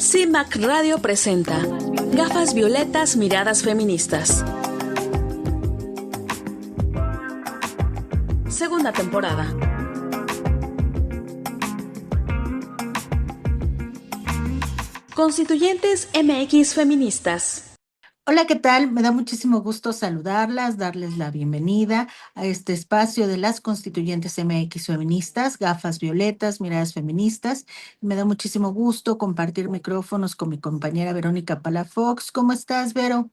CIMAC Radio presenta Gafas Violetas, Miradas Feministas. Segunda temporada. Constituyentes MX Feministas. Hola, ¿qué tal? Me da muchísimo gusto saludarlas, darles la bienvenida a este espacio de las Constituyentes MX Feministas, Gafas Violetas, Miradas Feministas. Me da muchísimo gusto compartir micrófonos con mi compañera Verónica Palafox. ¿Cómo estás, Vero?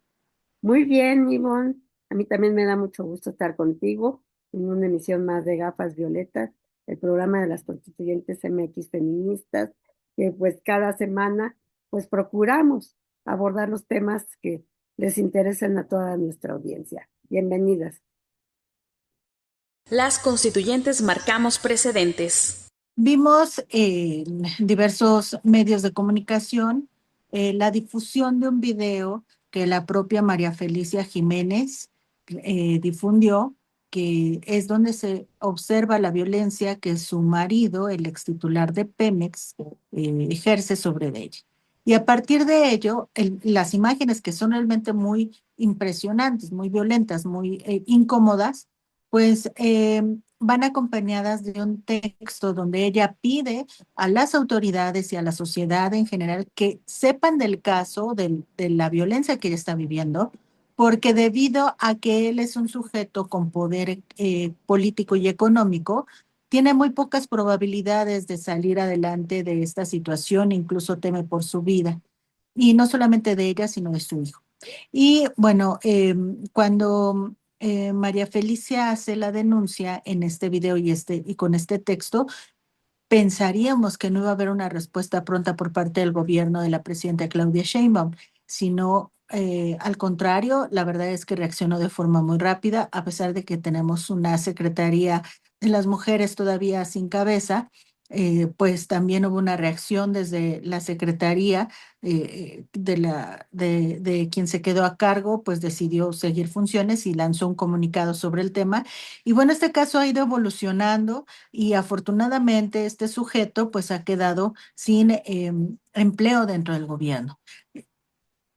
Muy bien, Ivonne. A mí también me da mucho gusto estar contigo en una emisión más de Gafas Violetas, el programa de las Constituyentes MX Feministas, que pues cada semana pues procuramos abordar los temas que les interesan a toda nuestra audiencia. Bienvenidas. Las constituyentes marcamos precedentes. Vimos en diversos medios de comunicación la difusión de un video que la propia María Felicia Jiménez difundió, que es donde se observa la violencia que su marido, el extitular de Pemex, ejerce sobre ella. Y a partir de ello, las imágenes que son realmente muy impresionantes, muy violentas, muy incómodas, pues van acompañadas de un texto donde ella pide a las autoridades y a la sociedad en general que sepan del caso, de la violencia que ella está viviendo, porque debido a que él es un sujeto con poder político y económico, tiene muy pocas probabilidades de salir adelante de esta situación, incluso teme por su vida, y no solamente de ella, sino de su hijo. Y bueno, cuando María Felicia hace la denuncia en este video y con este texto, pensaríamos que no iba a haber una respuesta pronta por parte del gobierno de la presidenta Claudia Sheinbaum, sino al contrario, la verdad es que reaccionó de forma muy rápida, a pesar de que tenemos una Secretaría de las Mujeres todavía sin cabeza. Pues también hubo una reacción desde la Secretaría de quien se quedó a cargo, pues decidió seguir funciones y lanzó un comunicado sobre el tema. Y bueno, este caso ha ido evolucionando y afortunadamente este sujeto pues ha quedado sin empleo dentro del gobierno.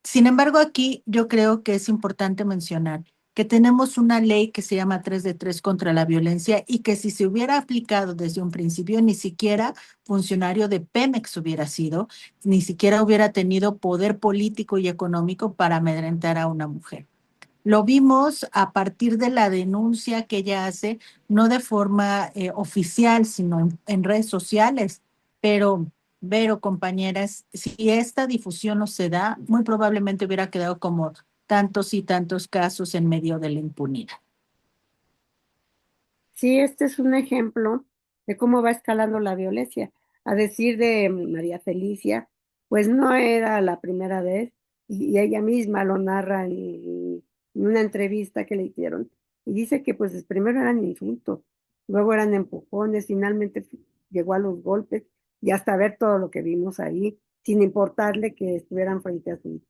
Sin embargo, aquí yo creo que es importante mencionar que tenemos una ley que se llama 3 de 3 contra la violencia y que si se hubiera aplicado desde un principio, ni siquiera funcionario de Pemex hubiera sido, ni siquiera hubiera tenido poder político y económico para amedrentar a una mujer. Lo vimos a partir de la denuncia que ella hace, no de forma oficial, sino en redes sociales. Pero, compañeras, si esta difusión no se da, muy probablemente hubiera quedado como tantos y tantos casos en medio de la impunidad. Sí, este es un ejemplo de cómo va escalando la violencia. A decir de María Felicia, pues no era la primera vez y ella misma lo narra en una entrevista que le hicieron y dice que pues primero eran insultos, luego eran empujones, finalmente llegó a los golpes y hasta ver todo lo que vimos ahí, sin importarle que estuvieran frente a su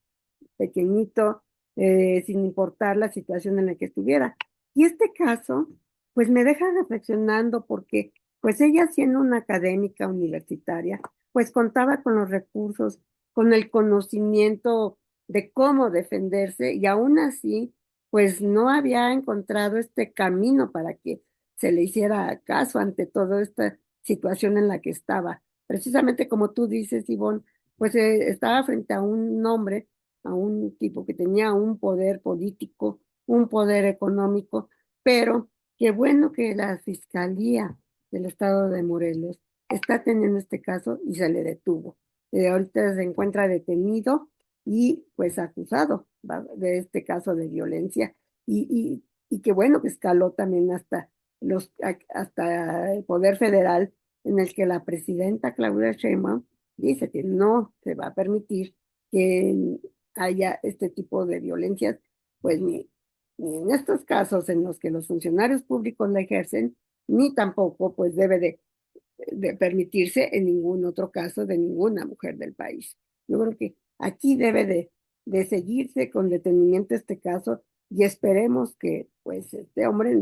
pequeñito, sin importar la situación en la que estuviera. Y este caso, pues me deja reflexionando porque, pues ella siendo una académica universitaria, pues contaba con los recursos, con el conocimiento de cómo defenderse y aún así, pues no había encontrado este camino para que se le hiciera caso ante toda esta situación en la que estaba. Precisamente como tú dices, Ivonne, pues estaba frente a un hombre, a un tipo que tenía un poder político, un poder económico, pero qué bueno que la Fiscalía del Estado de Morelos está teniendo este caso y se le detuvo. Ahorita se encuentra detenido y pues acusado, ¿va?, de este caso de violencia y qué bueno que escaló también hasta el Poder Federal, en el que la presidenta Claudia Sheinbaum dice que no se va a permitir que haya este tipo de violencias, pues ni en estos casos en los que los funcionarios públicos la ejercen, ni tampoco pues debe de permitirse en ningún otro caso de ninguna mujer del país. Yo creo que aquí debe de seguirse con detenimiento este caso y esperemos que pues este hombre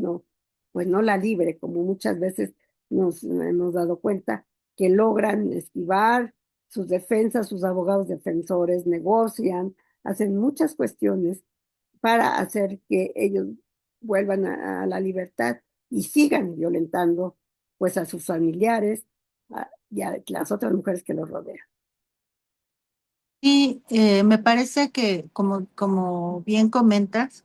pues no la libre, como muchas veces nos hemos dado cuenta que logran esquivar sus defensas, sus abogados defensores negocian, hacen muchas cuestiones para hacer que ellos vuelvan a la libertad y sigan violentando pues a sus familiares y a las otras mujeres que los rodean. Y me parece que, como bien comentas,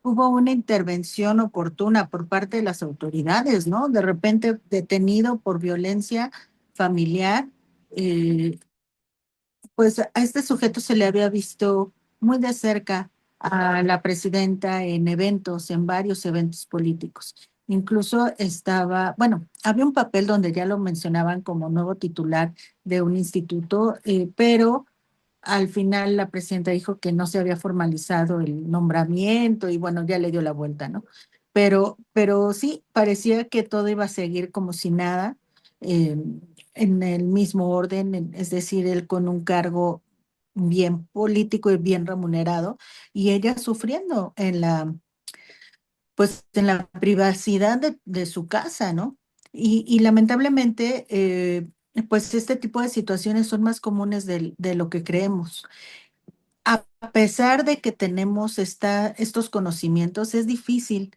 hubo una intervención oportuna por parte de las autoridades, ¿no? De repente detenido por violencia familiar, pues a este sujeto se le había visto muy de cerca a la presidenta en eventos, en varios eventos políticos. Incluso bueno, había un papel donde ya lo mencionaban como nuevo titular de un instituto, pero al final la presidenta dijo que no se había formalizado el nombramiento y bueno, ya le dio la vuelta, ¿no? Pero sí, parecía que todo iba a seguir como si nada, eh, en el mismo orden, es decir, él con un cargo bien político y bien remunerado, y ella sufriendo pues, en la privacidad de su casa, ¿no? Y lamentablemente, pues este tipo de situaciones son más comunes de lo que creemos. A pesar de que tenemos estos conocimientos, es difícil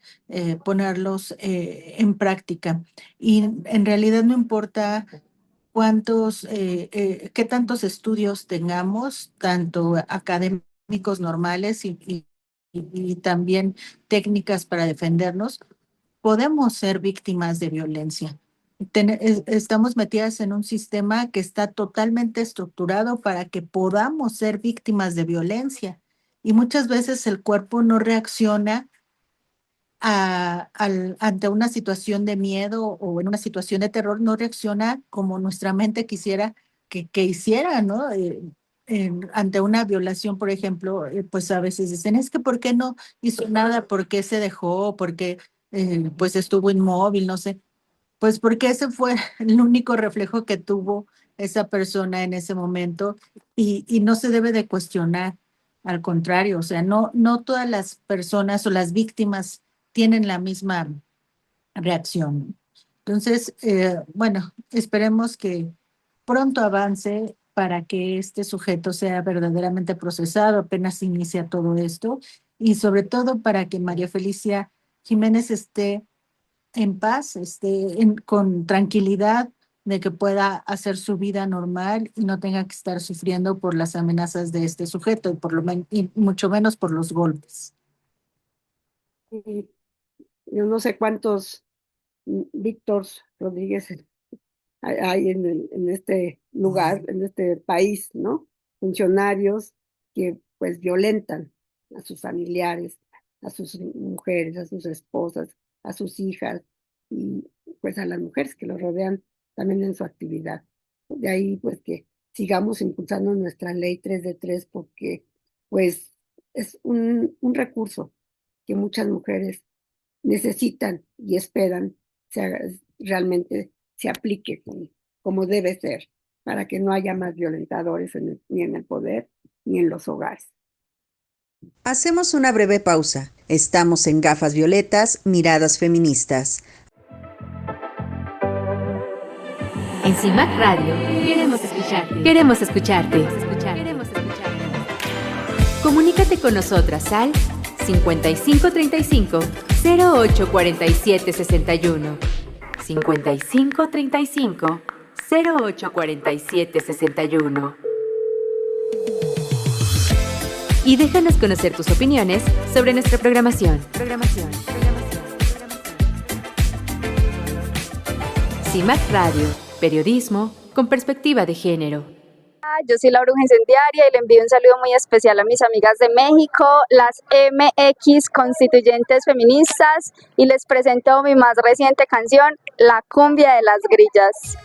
ponerlos en práctica. Y en realidad no importa qué tantos estudios tengamos, tanto académicos normales y también técnicas para defendernos, podemos ser víctimas de violencia. Estamos metidas en un sistema que está totalmente estructurado para que podamos ser víctimas de violencia. Y muchas veces el cuerpo no reacciona ante una situación de miedo o en una situación de terror, no reacciona como nuestra mente quisiera que hiciera, ¿no? Ante una violación, por ejemplo, pues a veces dicen, es que ¿por qué no hizo nada? ¿Por qué se dejó? ¿Por qué pues estuvo inmóvil? No sé. Pues porque ese fue el único reflejo que tuvo esa persona en ese momento y no se debe de cuestionar, al contrario, o sea, no todas las personas o las víctimas tienen la misma reacción. Entonces, bueno, esperemos que pronto avance para que este sujeto sea verdaderamente procesado, apenas inicia todo esto, y sobre todo para que María Felicia Jiménez esté en paz, con tranquilidad de que pueda hacer su vida normal y no tenga que estar sufriendo por las amenazas de este sujeto y mucho menos por los golpes. Y yo no sé cuántos Víctor Rodríguez hay en este lugar, en este país, ¿no? Funcionarios que pues violentan a sus familiares, a sus mujeres, a sus esposas, a sus hijas y pues a las mujeres que los rodean también en su actividad. De ahí pues que sigamos impulsando nuestra ley 3 de 3 porque pues es un recurso que muchas mujeres necesitan y esperan realmente se aplique como debe ser para que no haya más violentadores ni en el poder ni en los hogares. Hacemos una breve pausa. Estamos en Gafas Violetas, Miradas Feministas. En CIMAC Radio queremos escucharte. Queremos escucharte. Comunícate con nosotras al 5535 0847 61. 5535 0847 61. Y déjanos conocer tus opiniones sobre nuestra programación. CIMAC Radio, periodismo con perspectiva de género. Yo soy la Bruja Incendiaria y le envío un saludo muy especial a mis amigas de México, las MX Constituyentes Feministas, y les presento mi más reciente canción, La Cumbia de las Grillas.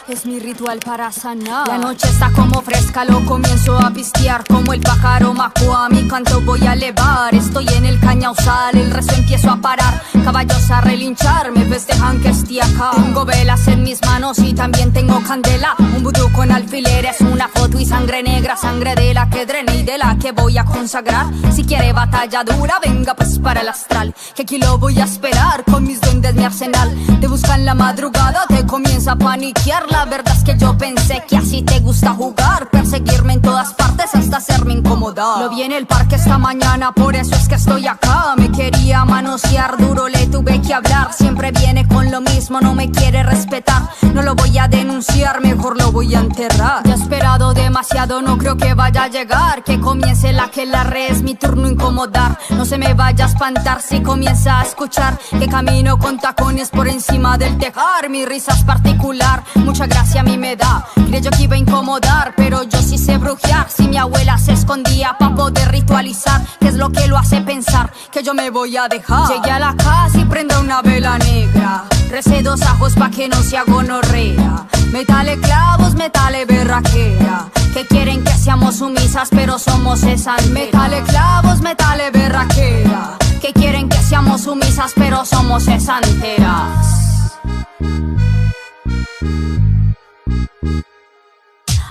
Es mi ritual para sanar. La noche está como fresca, lo comienzo a pistear. Como el pájaro macua, mi canto voy a elevar. Estoy en el cañauzal, el resto empiezo a parar. Caballos a relinchar, me festejan que estoy acá. Tengo velas en mis manos y también tengo candela. Un vudú con alfileres, una foto y sangre negra. Sangre de la que drené y de la que voy a consagrar. Si quiere batalla dura, venga pues para el astral. Que aquí lo voy a esperar con mis duendes, mi arsenal. De buscar loca en la madrugada, te comienza a paniquear. La verdad es que yo pensé que así te gusta jugar, perseguirme en todas partes hasta hacerme incomodar. Lo vi en el parque esta mañana, por eso es que estoy acá. Me quería manosear duro, le tuve que hablar. Siempre viene con lo mismo, no me quiere respetar. No lo voy a denunciar, mejor lo voy a enterrar. Ya he esperado demasiado, no creo que vaya a llegar. Que comience la que la re, es mi turno incomodar. No se me vaya a espantar si comienza a escuchar que camino con tacones por encima del tejar. Mi risa es particular, mucha gracia a mí me da. Creyó que iba a incomodar, pero yo sí sé brujear. Si mi abuela se escondía pa' poder ritualizar, ¿qué es lo que lo hace pensar que yo me voy a dejar? Llegué a la casa y prendo una vela negra. Recé 2 ajos pa' que no sea gonorrea. Metale clavos, metale berraquera. Que quieren que seamos sumisas, pero somos esas. Metale clavos, metale berraquera. Que quieren que seamos sumisas, pero somos cesanteras.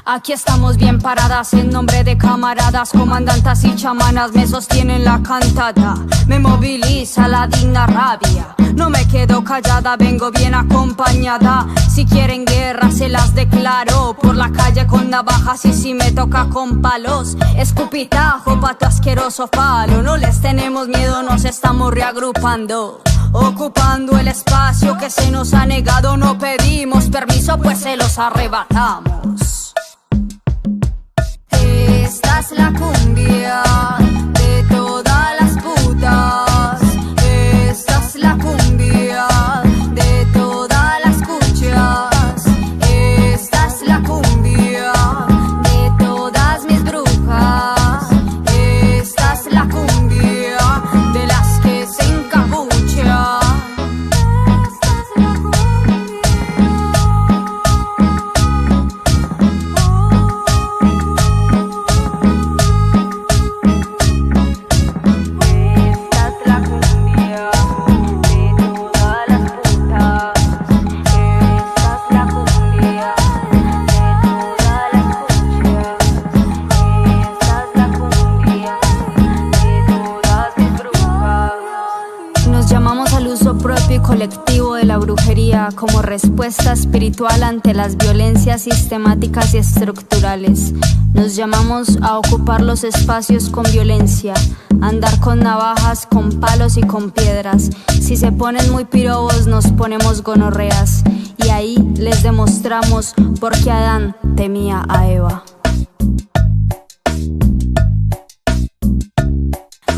Aquí estamos bien paradas en nombre de camaradas, comandantas y chamanas me sostienen la cantada. Me moviliza la digna rabia, no me quedo callada, vengo bien acompañada. Si quieren guerra se las declaro, por la calle con navajas y si me toca con palos. Escupitajo pa' tu asqueroso falo, no les tenemos miedo, nos estamos reagrupando. Ocupando el espacio que se nos ha negado, no pedimos permiso pues se los arrebatamos. Esta es la cumbia de todas las putas. Esta es la cumbia de todas las cuchas. Esta es la cumbia de todas mis brujas. Esta es la cumbia de las que se encapuchan. Esta es la colectivo de la brujería como respuesta espiritual ante las violencias sistemáticas y estructurales. Nos llamamos a ocupar los espacios con violencia, a andar con navajas, con palos y con piedras. Si se ponen muy pirobos nos ponemos gonorreas y ahí les demostramos por qué Adán temía a Eva.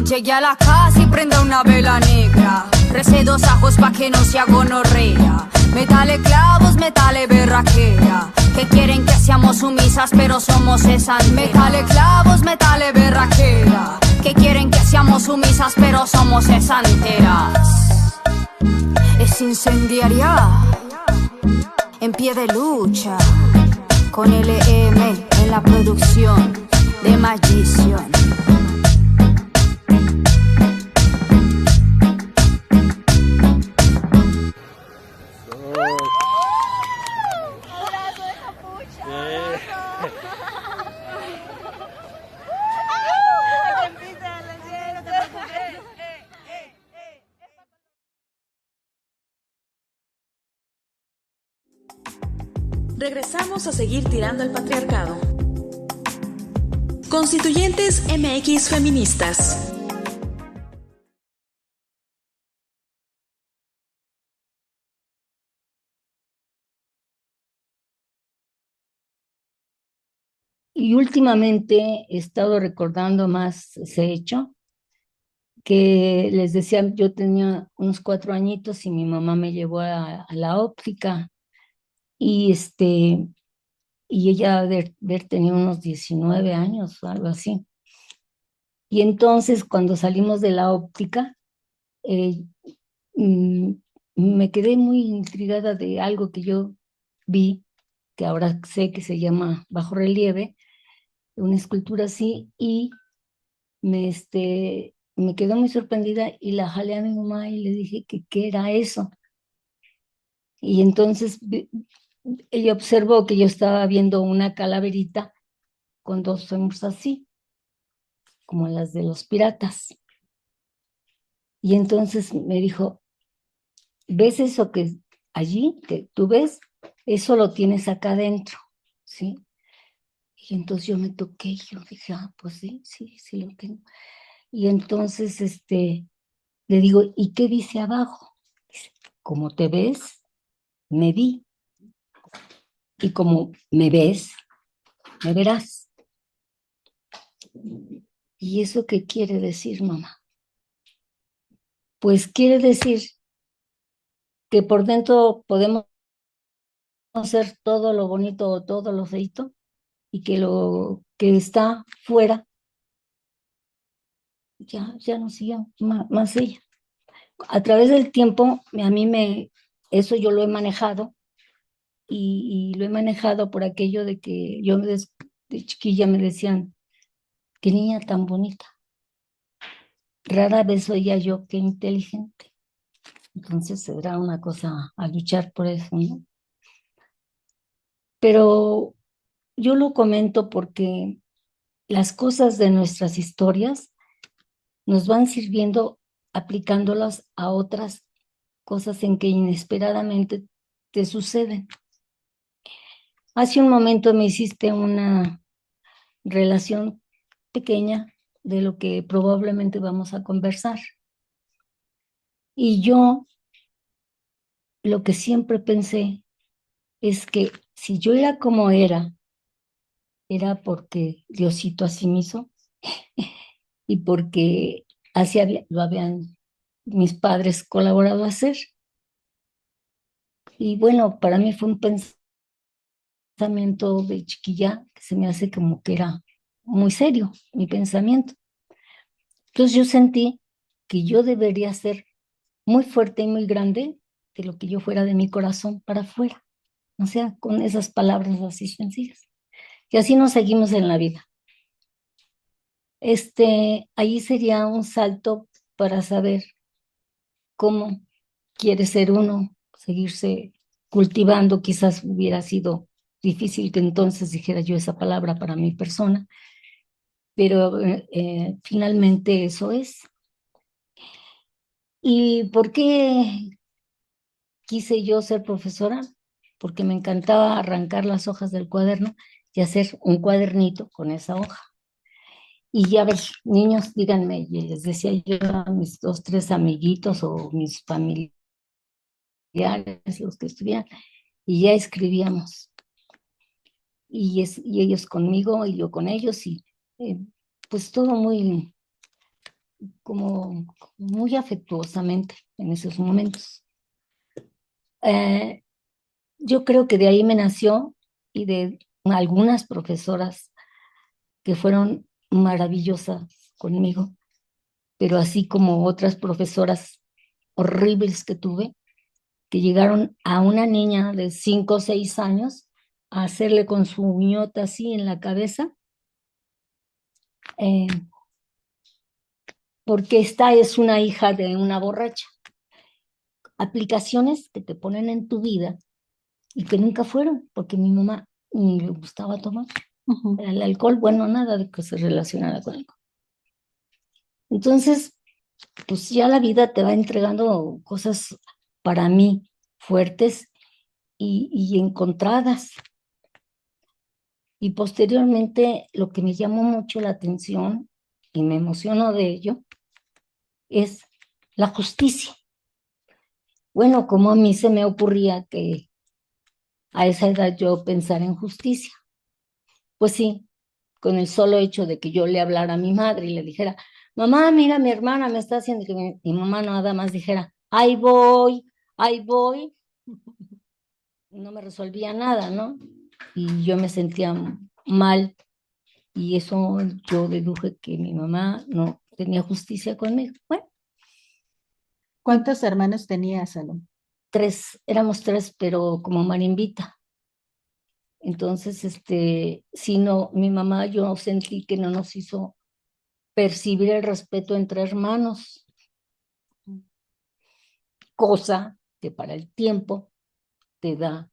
Llegué a la casa y prendo una vela negra. Recé 2 ajos pa' que no sea gonorrea. Metale clavos, metale berraquera. Que quieren que seamos sumisas, pero somos esas. Metale clavos, metale berraquera. Que quieren que seamos sumisas, pero somos cesanteras. Es incendiaria, en pie de lucha, con LM en la producción de Magician. Regresamos a seguir tirando el patriarcado. Constituyentes MX feministas. Y últimamente he estado recordando más ese hecho, que les decía, yo tenía unos 4 añitos y mi mamá me llevó a la óptica y ella de haber tenido unos 19 años o algo así. Y entonces cuando salimos de la óptica, me quedé muy intrigada de algo que yo vi, que ahora sé que se llama bajo relieve, una escultura así, y me quedó muy sorprendida y la jalé a mi mamá y le dije que qué era eso. Y entonces ella observó que yo estaba viendo una calaverita con 2 fémures así, como las de los piratas. Y entonces me dijo, ¿ves eso que allí, que tú ves, eso lo tienes acá adentro, ¿sí? Y entonces yo me toqué y yo dije, pues sí, sí, sí lo tengo. Y entonces, le digo, ¿y qué dice abajo? Dice, como te ves, me vi. Y como me ves, me verás. ¿Y eso qué quiere decir, mamá? Pues quiere decir que por dentro podemos hacer todo lo bonito o todo lo feito, y que lo que está fuera ya no siga más ella. A través del tiempo, eso yo lo he manejado, y lo he manejado por aquello de que yo de chiquilla me decían, qué niña tan bonita. Rara vez oía yo, qué inteligente. Entonces será una cosa a luchar por eso, ¿no? Pero yo lo comento porque las cosas de nuestras historias nos van sirviendo, aplicándolas a otras cosas en que inesperadamente te suceden. Hace un momento me hiciste una relación pequeña de lo que probablemente vamos a conversar. Y yo lo que siempre pensé es que si yo era como era porque Diosito así me hizo y porque así lo habían mis padres colaborado a hacer. Y bueno, para mí fue un pensamiento de chiquilla que se me hace como que era muy serio mi pensamiento. Entonces yo sentí que yo debería ser muy fuerte y muy grande de lo que yo fuera de mi corazón para afuera. O sea, con esas palabras así sencillas. Y así nos seguimos en la vida. Ahí sería un salto para saber cómo quiere ser uno, seguirse cultivando. Quizás hubiera sido difícil que entonces dijera yo esa palabra para mi persona, pero finalmente eso es. ¿Y por qué quise yo ser profesora? Porque me encantaba arrancar las hojas del cuaderno y hacer un cuadernito con esa hoja. Y ya ver, niños, díganme, y les decía yo a mis 2, 3 amiguitos o mis familiares, los que estudian, y ya escribíamos. Y ellos conmigo y yo con ellos, y pues todo muy, como muy afectuosamente en esos momentos. Yo creo que de ahí me nació, y de algunas profesoras que fueron maravillosas conmigo, pero así como otras profesoras horribles que tuve, que llegaron a una niña de 5 o 6 años a hacerle con su uñota así en la cabeza, eh, porque esta es una hija de una borracha. Aplicaciones que te ponen en tu vida y que nunca fueron, porque mi mamá ni le gustaba tomar. El alcohol, bueno, nada de que se relacionara con alcohol. Entonces, pues ya la vida te va entregando cosas para mí fuertes y encontradas. Y posteriormente, lo que me llamó mucho la atención y me emocionó de ello es la justicia. Bueno, como a mí se me ocurría que a esa edad yo pensara en justicia. Pues sí, con el solo hecho de que yo le hablara a mi madre y le dijera, mamá, mira, mi hermana me está haciendo que mi mamá nada más dijera, ahí voy, no me resolvía nada, ¿no? Y yo me sentía mal, y eso yo deduje que mi mamá no tenía justicia conmigo. Bueno, ¿Cuántos hermanos tenías, Salomé? éramos 3, pero como marimbita. Entonces, si no, mi mamá, yo sentí que no nos hizo percibir el respeto entre hermanos, cosa que para el tiempo te da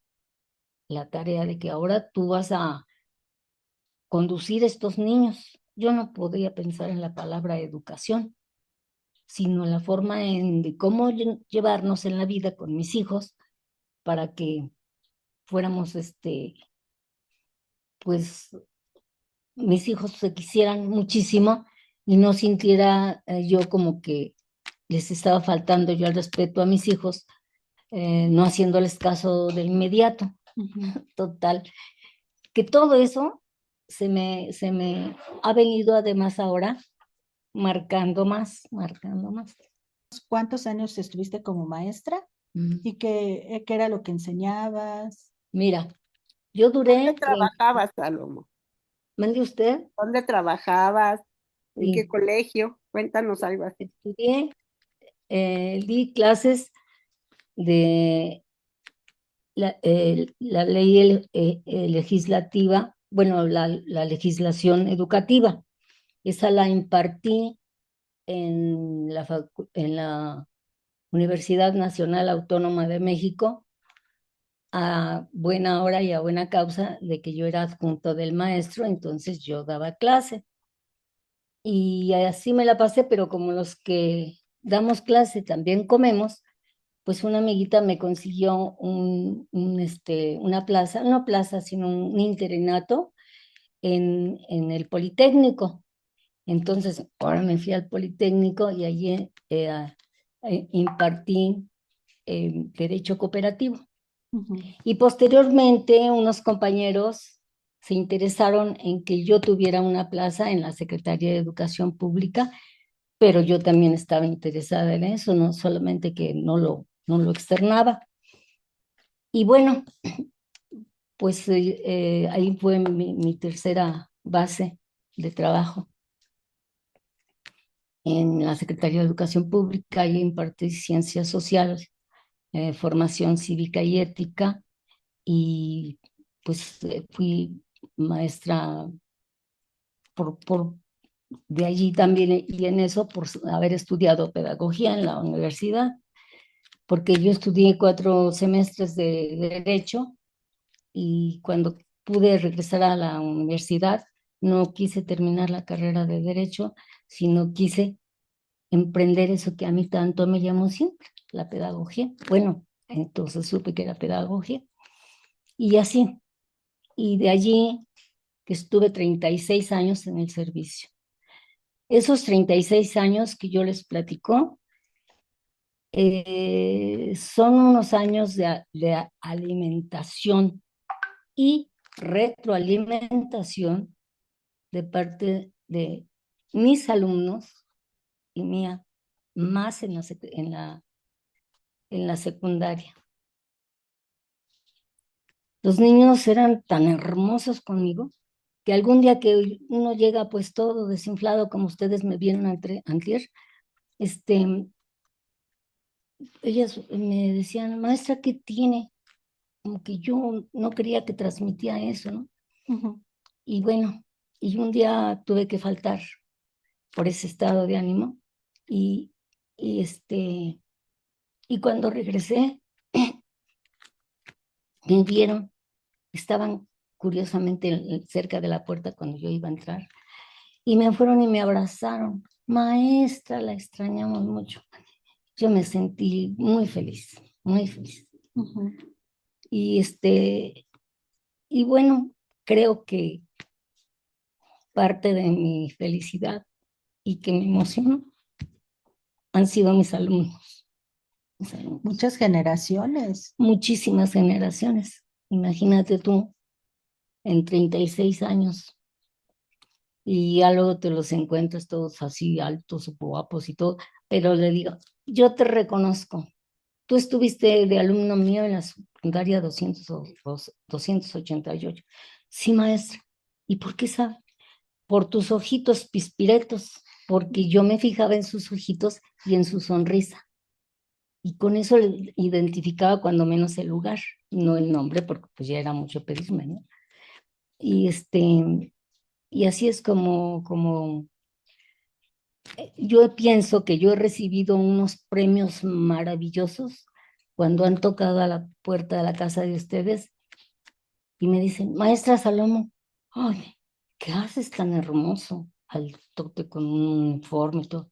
la tarea de que ahora tú vas a conducir a estos niños. Yo no podía pensar en la palabra educación, sino en la forma de cómo llevarnos en la vida con mis hijos, para que fuéramos, pues, mis hijos se quisieran muchísimo y no sintiera yo como que les estaba faltando yo al respeto a mis hijos, no haciéndoles caso de inmediato. Total, que todo eso se me ha venido además ahora marcando más. ¿Cuántos años estuviste como maestra? Mm. ¿Y qué era lo que enseñabas? Mira, yo duré... ¿Dónde trabajabas, Salomón? ¿Mande usted? ¿Dónde trabajabas? ¿En Sí. qué colegio? Cuéntanos algo así. Estudié, di clases de la ley legislativa, bueno, la legislación educativa. Esa la impartí en la Universidad Nacional Autónoma de México, a buena hora y a buena causa de que yo era adjunto del maestro, entonces yo daba clase. Y así me la pasé, pero como los que damos clase también comemos, pues una amiguita me consiguió una plaza, no plaza, sino un interinato en el Politécnico. Entonces, ahora me fui al Politécnico y allí impartí Derecho Cooperativo. Y posteriormente unos compañeros se interesaron en que yo tuviera una plaza en la Secretaría de Educación Pública, pero yo también estaba interesada en eso, no solamente que no lo externaba. Y bueno, pues ahí fue mi tercera base de trabajo en la Secretaría de Educación Pública. Y impartí ciencias sociales, formación cívica y ética, y pues fui maestra de allí también, y en eso por haber estudiado pedagogía en la universidad, porque yo estudié 4 semestres de Derecho y cuando pude regresar a la universidad no quise terminar la carrera de Derecho, sino quise emprender eso que a mí tanto me llamó siempre, la pedagogía. Bueno, entonces supe que era pedagogía y así. Y de allí que estuve 36 años en el servicio. Esos 36 años que yo les platico son unos años de alimentación y retroalimentación de parte de mis alumnos y mía, más en la secundaria. Los niños eran tan hermosos conmigo que algún día que uno llega pues todo desinflado, como ustedes me vieron antier, ellas me decían, maestra, ¿qué tiene? Como que yo no quería que transmitía eso, ¿no? Y bueno, y un día tuve que faltar por ese estado de ánimo y, y, y cuando regresé, me vieron, estaban curiosamente cerca de la puerta cuando yo iba a entrar, y me fueron y me abrazaron. Maestra, la extrañamos mucho. Yo me sentí muy feliz, muy feliz. Y y bueno, creo que parte de mi felicidad y que me emocionó han sido mis alumnos. Muchas generaciones. Muchísimas generaciones. Imagínate tú, en 36 años. Y ya luego te los encuentras todos así altos, guapos y todo. Pero le digo, yo te reconozco. Tú estuviste de alumno mío en la secundaria 288. Sí, maestra. ¿Y por qué sabe? Por tus ojitos pispiretos, porque yo me fijaba en sus ojitos y en su sonrisa. Y con eso le identificaba cuando menos el lugar, no el nombre, porque pues ya era mucho pedirme, ¿no? Y y así es como yo pienso que yo he recibido unos premios maravillosos cuando han tocado a la puerta de la casa de ustedes y me dicen, maestra Salomón, ay, ¿qué haces tan hermoso? Al toque con un uniforme y todo.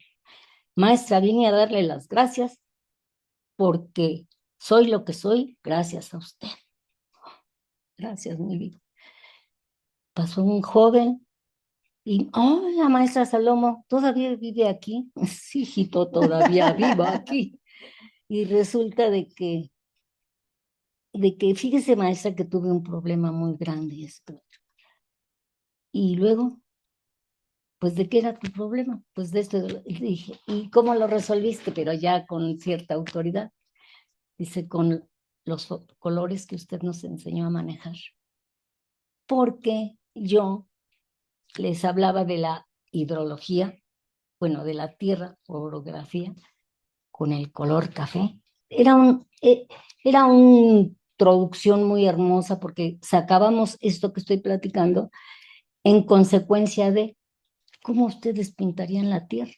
Maestra, vine a darle las gracias porque Soy lo que soy gracias a usted. Gracias, mi vida. Pasó un joven y, oh, la maestra Salomo, ¿todavía vive aquí? Sí, hijito, todavía vivo aquí. Y resulta fíjese, maestra, que tuve un problema muy grande. Y luego, pues, ¿de qué era tu problema? Pues de esto. Y dije, ¿y cómo lo resolviste? Pero ya con cierta autoridad. Dice, con los colores que usted nos enseñó a manejar. Porque yo les hablaba de la hidrología, bueno, de la tierra, orografía, con el color café. Era una introducción muy hermosa porque sacábamos esto que estoy platicando en consecuencia de cómo ustedes pintarían la tierra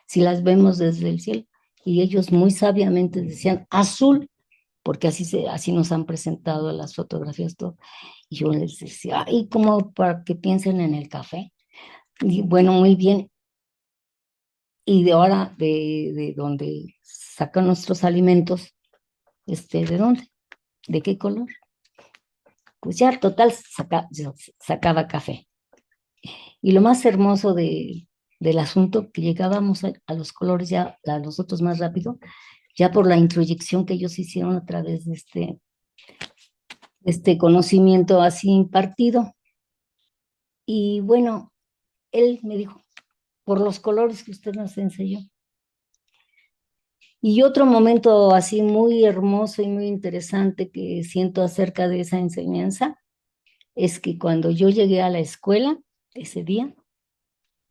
si las vemos desde el cielo. Y ellos muy sabiamente decían azul, porque así nos han presentado las fotografías, todo. Y yo les decía, ay, como para que piensen en el café. Y bueno, muy bien. Y de ahora, de donde sacan nuestros alimentos, ¿de dónde? ¿De qué color? Pues ya, total, sacaba café. Y lo más hermoso del asunto, que llegábamos a los colores ya, a los otros más rápido, ya por la introyección que ellos hicieron a través de este conocimiento así impartido. Y bueno, él me dijo, por los colores que usted nos enseñó. Y otro momento así muy hermoso y muy interesante que siento acerca de esa enseñanza es que cuando yo llegué a la escuela ese día,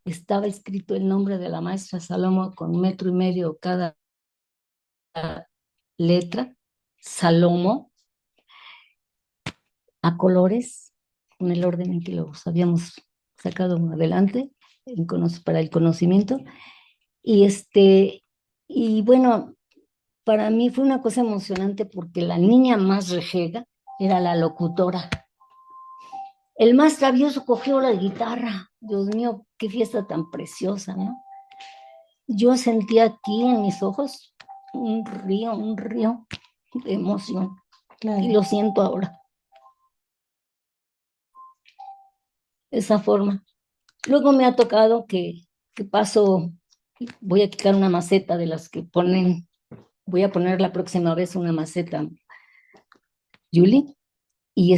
estaba escrito el nombre de la maestra Salomo con 1.5 metros cada letra, Salomo, a colores, con el orden en que los habíamos sacado adelante para el conocimiento. Y bueno, para mí fue una cosa emocionante porque la niña más rejega era la locutora. El más travieso cogió la guitarra. Dios mío, qué fiesta tan preciosa, ¿no? Yo sentía aquí en mis ojos un río de emoción. Claro. Y lo siento ahora. Esa forma. Luego me ha tocado que paso, voy a quitar una maceta de las que ponen, voy a poner la próxima vez una maceta, Julie, y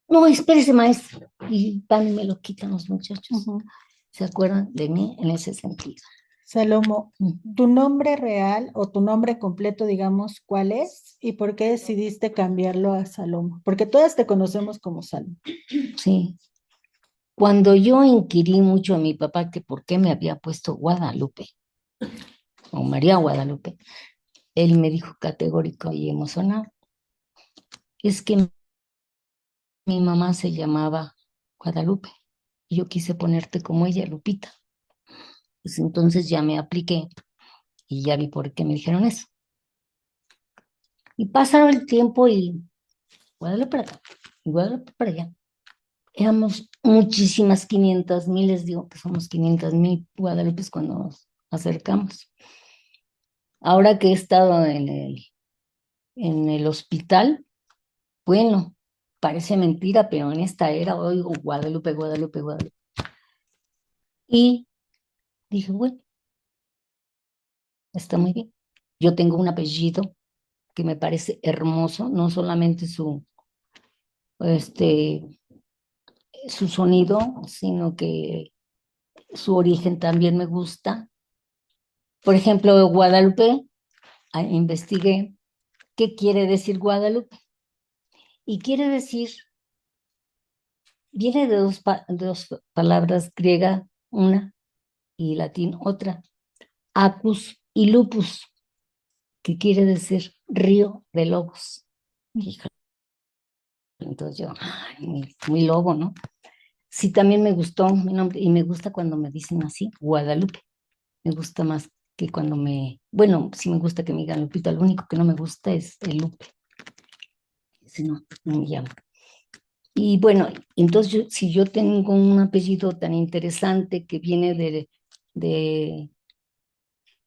no, espérese, maestro, y van y me lo quitan los muchachos. ¿Se acuerdan de mí en ese sentido? Salomo, ¿tu nombre real o tu nombre completo, digamos, cuál es? ¿Y por qué decidiste cambiarlo a Salomo? Porque todas te conocemos como Salomo. Sí. Cuando yo inquirí mucho a mi papá que por qué me había puesto Guadalupe, o María Guadalupe, él me dijo categórico y emocionado, es que mi mamá se llamaba Guadalupe, y yo quise ponerte como ella, Lupita. Pues entonces ya me apliqué, y ya vi por qué me dijeron eso. Y pasaron el tiempo y Guadalupe para acá, y Guadalupe para allá. Éramos muchísimas, 500,000, les digo que somos 500,000 Guadalupes cuando nos acercamos. Ahora que he estado en el hospital, bueno, parece mentira, pero en esta era oigo Guadalupe, Guadalupe, Guadalupe. Y dije, bueno, está muy bien. Yo tengo un apellido que me parece hermoso, no solamente su sonido, sino que su origen también me gusta. Por ejemplo, Guadalupe, investigué qué quiere decir Guadalupe. Y quiere decir, viene de dos palabras griega, una, y latín otra, acus y lupus, que quiere decir río de lobos. Entonces yo, ay, muy lobo, ¿no? Sí, también me gustó mi nombre, y me gusta cuando me dicen así, Guadalupe. Me gusta más que cuando bueno, sí me gusta que me digan Lupita, lo único que no me gusta es el Lupe. Ese no me llama. Y bueno, entonces si yo tengo un apellido tan interesante que viene de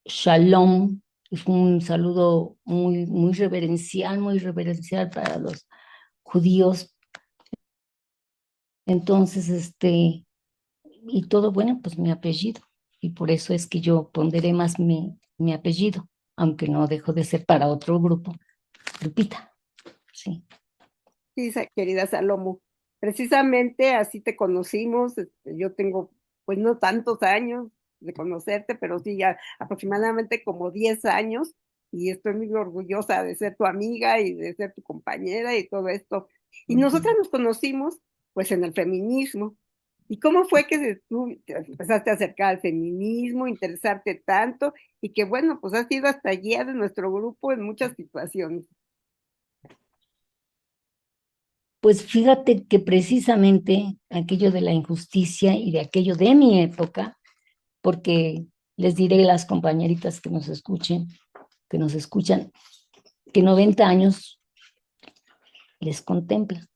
Shalom, fue un saludo muy reverencial para los judíos. Entonces, y todo, bueno, pues mi apellido. Y por eso es que yo ponderé más mi apellido, aunque no dejo de ser para otro grupo, Lupita. Sí. Sí, querida Salomo, precisamente así te conocimos. Yo tengo, pues no tantos años de conocerte, pero sí ya aproximadamente como 10 años, y estoy muy orgullosa de ser tu amiga y de ser tu compañera y todo esto. Y nosotras nos conocimos pues en el feminismo. ¿Y cómo fue que tú te empezaste a acercar al feminismo, interesarte tanto y que bueno, pues has sido hasta guía de nuestro grupo en muchas situaciones? Pues fíjate que precisamente aquello de la injusticia y de aquello de mi época, porque les diré a las compañeritas que nos escuchan, que 90 años les contempla.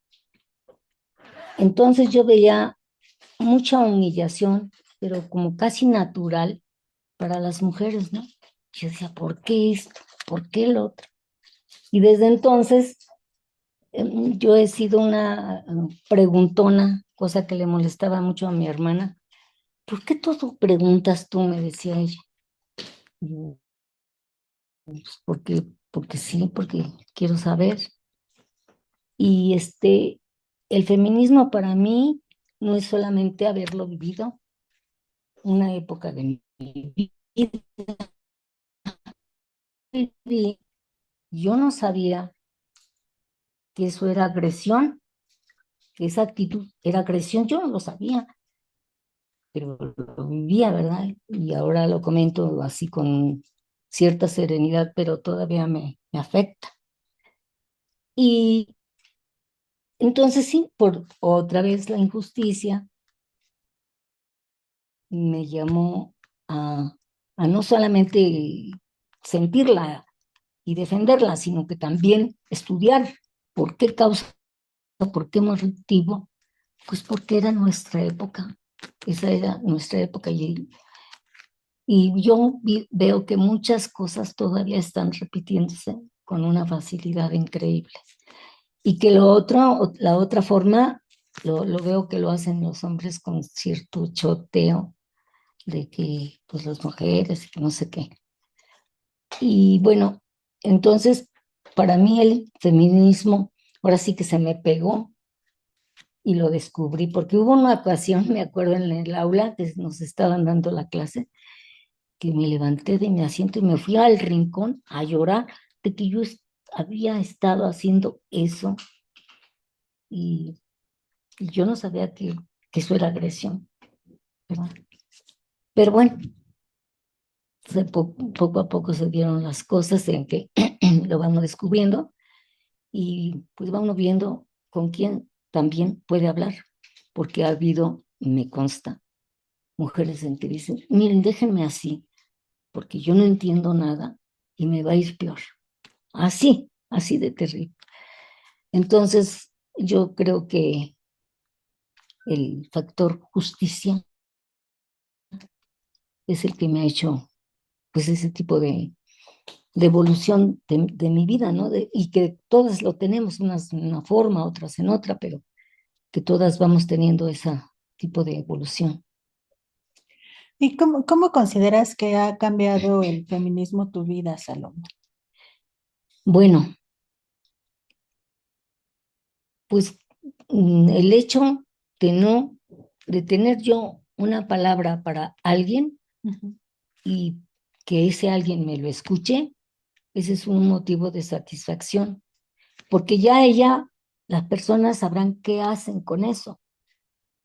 Entonces yo veía mucha humillación, pero como casi natural para las mujeres, ¿no? Yo decía, ¿por qué esto? ¿Por qué el otro? Y desde entonces yo he sido una preguntona, cosa que le molestaba mucho a mi hermana. ¿Por qué todo preguntas tú? Me decía ella. Y yo, pues, porque sí, porque quiero saber. Y el feminismo para mí no es solamente haberlo vivido, una época de mi vida. Yo no sabía que eso era agresión, que esa actitud era agresión, yo no lo sabía, pero lo vivía, ¿verdad? Y ahora lo comento así con cierta serenidad, pero todavía me afecta. Y entonces sí, por otra vez la injusticia me llamó a no solamente sentirla y defenderla, sino que también estudiar por qué causa, por qué motivo, pues porque era nuestra época, esa era nuestra época y yo veo que muchas cosas todavía están repitiéndose con una facilidad increíble. Y que la otra forma, lo veo que lo hacen los hombres con cierto choteo de que, pues las mujeres, que no sé qué. Y bueno, entonces, para mí el feminismo, ahora sí que se me pegó y lo descubrí, porque hubo una ocasión, me acuerdo en el aula, que nos estaban dando la clase, que me levanté de mi asiento y me fui al rincón a llorar de que yo había estado haciendo eso y yo no sabía que eso era agresión, ¿verdad? Pero bueno, poco a poco se dieron las cosas en que lo vamos descubriendo y pues vamos viendo con quién también puede hablar, porque ha habido, me consta, mujeres en que dicen, miren, déjenme así, porque yo no entiendo nada y me va a ir peor. Así de terrible. Entonces, yo creo que el factor justicia es el que me ha hecho, pues, ese tipo de evolución de mi vida, ¿no? Y que todas lo tenemos, unas en una forma, otras en otra, pero que todas vamos teniendo ese tipo de evolución. ¿Y cómo consideras que ha cambiado el feminismo tu vida, Salomón? Bueno, pues el hecho de tener yo una palabra para alguien y que ese alguien me lo escuche, ese es un motivo de satisfacción, porque ya las personas sabrán qué hacen con eso,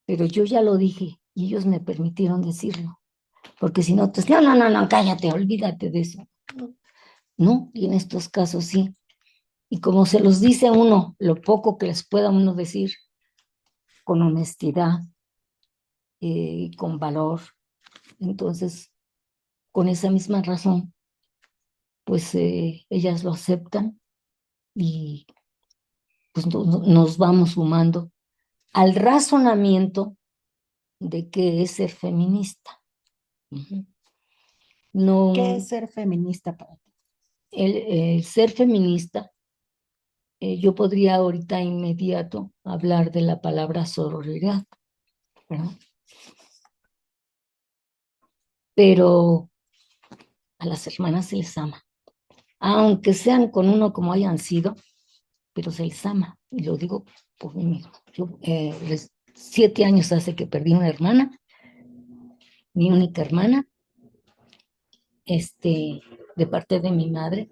pero yo ya lo dije y ellos me permitieron decirlo, porque si no, pues no, cállate, olvídate de eso. No, y en estos casos sí. Y como se los dice a uno, lo poco que les pueda uno decir, con honestidad, con valor, entonces, con esa misma razón, pues ellas lo aceptan y pues nos vamos sumando al razonamiento de qué es ser feminista. ¿Qué No, es ser feminista para ti? el ser feminista, yo podría ahorita inmediato hablar de la palabra sororidad, ¿verdad? Pero a las hermanas se les ama, aunque sean con uno como hayan sido, pero se les ama, y lo digo por mí mismo. Yo, 7 años hace que perdí una hermana, mi única hermana, de parte de mi madre,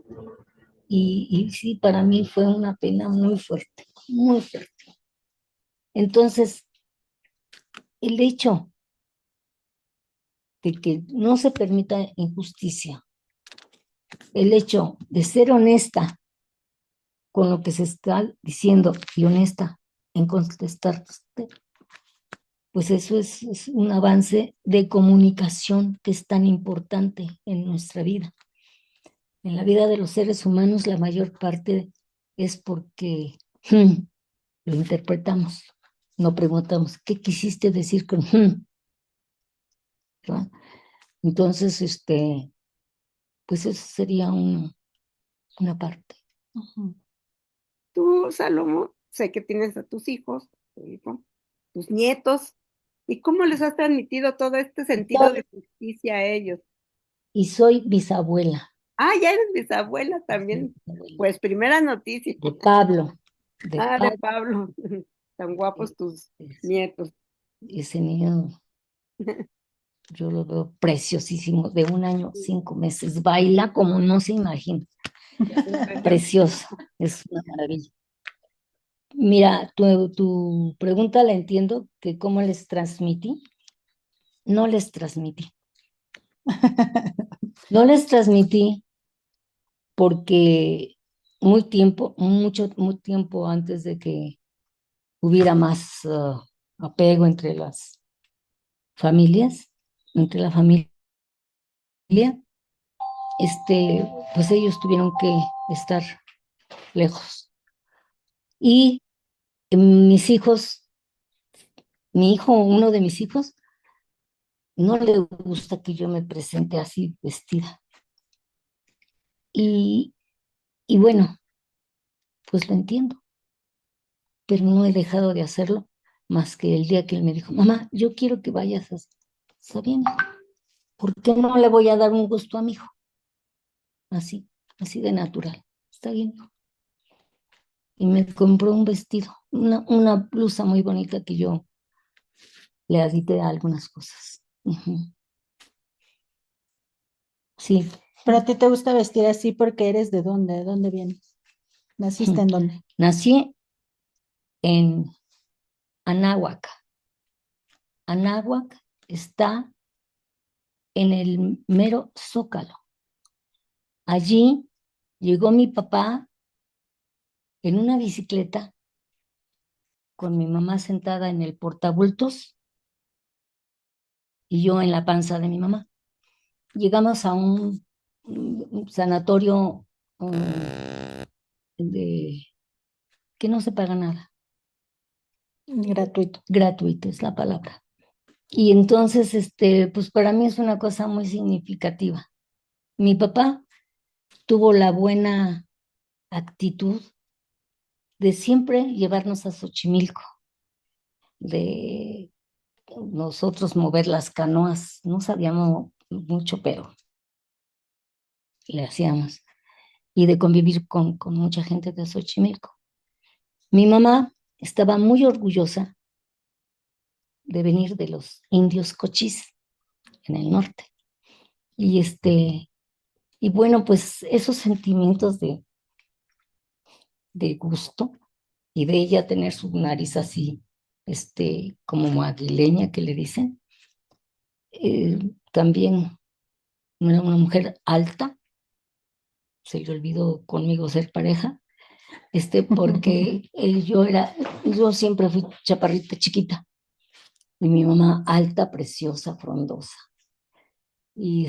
y sí, para mí fue una pena muy fuerte, muy fuerte. Entonces, el hecho de que no se permita injusticia, el hecho de ser honesta con lo que se está diciendo y honesta en contestar, pues eso es un avance de comunicación que es tan importante en nuestra vida. En la vida de los seres humanos la mayor parte es porque lo interpretamos, no preguntamos, ¿qué quisiste decir con ¿verdad? Entonces, pues eso sería una parte. Tú, Salomón, sé que tienes a tus hijos, tu hijo, tus nietos, ¿y cómo les has transmitido todo este sentido de justicia a ellos? Y soy bisabuela. Ah, ya eres bisabuela también. Pues primera noticia. De Pablo. De Pablo. Tan guapos tus nietos. Ese niño, yo lo veo preciosísimo, de 1 año, 5 meses. Baila como no se imagina. Precioso, es una maravilla. Mira, tu pregunta la entiendo, que cómo les transmití. No les transmití. No les transmití porque mucho tiempo antes de que hubiera más apego entre las familias, entre la familia, pues ellos tuvieron que estar lejos. Y mis hijos, uno de mis hijos, no le gusta que yo me presente así vestida. Y bueno, pues lo entiendo, pero no he dejado de hacerlo más que el día que él me dijo, mamá, yo quiero que vayas así. Está bien, ¿por qué no le voy a dar un gusto a mi hijo? Así de natural. Está bien. Y me compró un vestido, una blusa muy bonita que yo le adité a algunas cosas. Sí. ¿Pero a ti te gusta vestir así porque eres de dónde? ¿De dónde vienes? ¿Naciste en dónde? Nací en Anáhuac. Anáhuac está en el mero Zócalo. Allí llegó mi papá en una bicicleta con mi mamá sentada en el portabultos y yo en la panza de mi mamá. Llegamos a un sanatorio que no se paga nada. Gratuito. Gratuito es la palabra. Y entonces, pues para mí es una cosa muy significativa. Mi papá tuvo la buena actitud de siempre llevarnos a Xochimilco, de nosotros mover las canoas, no sabíamos mucho, pero le hacíamos, y de convivir con mucha gente de Xochimilco. Mi mamá estaba muy orgullosa de venir de los indios cochís en el norte. Y bueno, pues esos sentimientos de gusto y de ella tener su nariz así, como aguileña que le dicen, también era una mujer alta, se le olvidó conmigo ser pareja, porque yo siempre fui chaparrita chiquita, y mi mamá alta, preciosa, frondosa. Y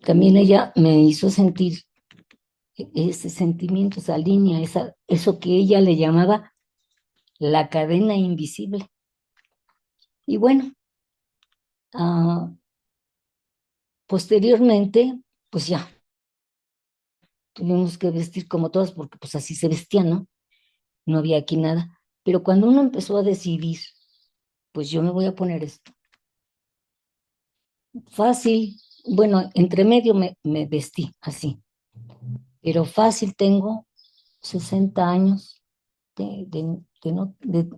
también ella me hizo sentir ese sentimiento, esa línea, eso que ella le llamaba la cadena invisible. Y bueno, posteriormente, pues ya, tuvimos que vestir como todas porque pues así se vestían, ¿no? No había aquí nada. Pero cuando uno empezó a decidir, pues yo me voy a poner esto. Fácil, bueno, entre medio me vestí así, pero fácil tengo 60 años de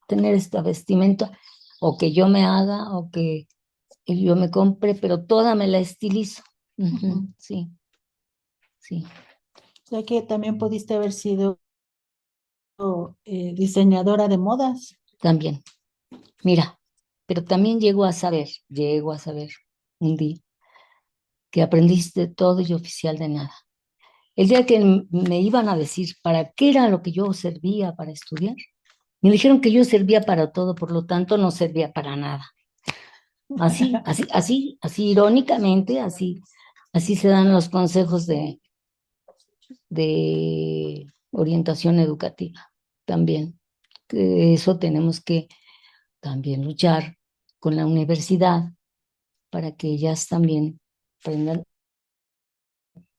tener esta vestimenta, o que yo me haga, o que yo me compre, pero toda me la estilizo. Sí, sí. O sea que también pudiste haber sido diseñadora de modas. También, mira, pero también llego a saber un día que aprendiste todo y oficial de nada. El día que me iban a decir para qué era lo que yo servía para estudiar, me dijeron que yo servía para todo, por lo tanto no servía para nada. Así irónicamente, así se dan los consejos de orientación educativa también. Que eso tenemos que también luchar con la universidad para que ellas también aprendan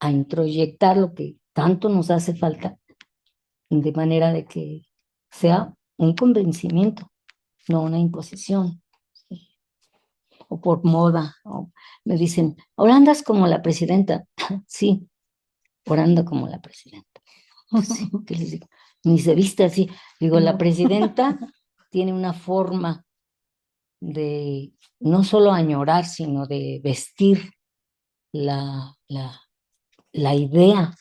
a introyectar lo que tanto nos hace falta, de manera de que sea un convencimiento, no una imposición. ¿Sí? O por moda, o me dicen, ahora andas como la presidenta. Sí, ahora ando como la presidenta. Sí, ¿qué les digo? Ni se viste así. Digo, la presidenta tiene una forma de no solo añorar, sino de vestir la idea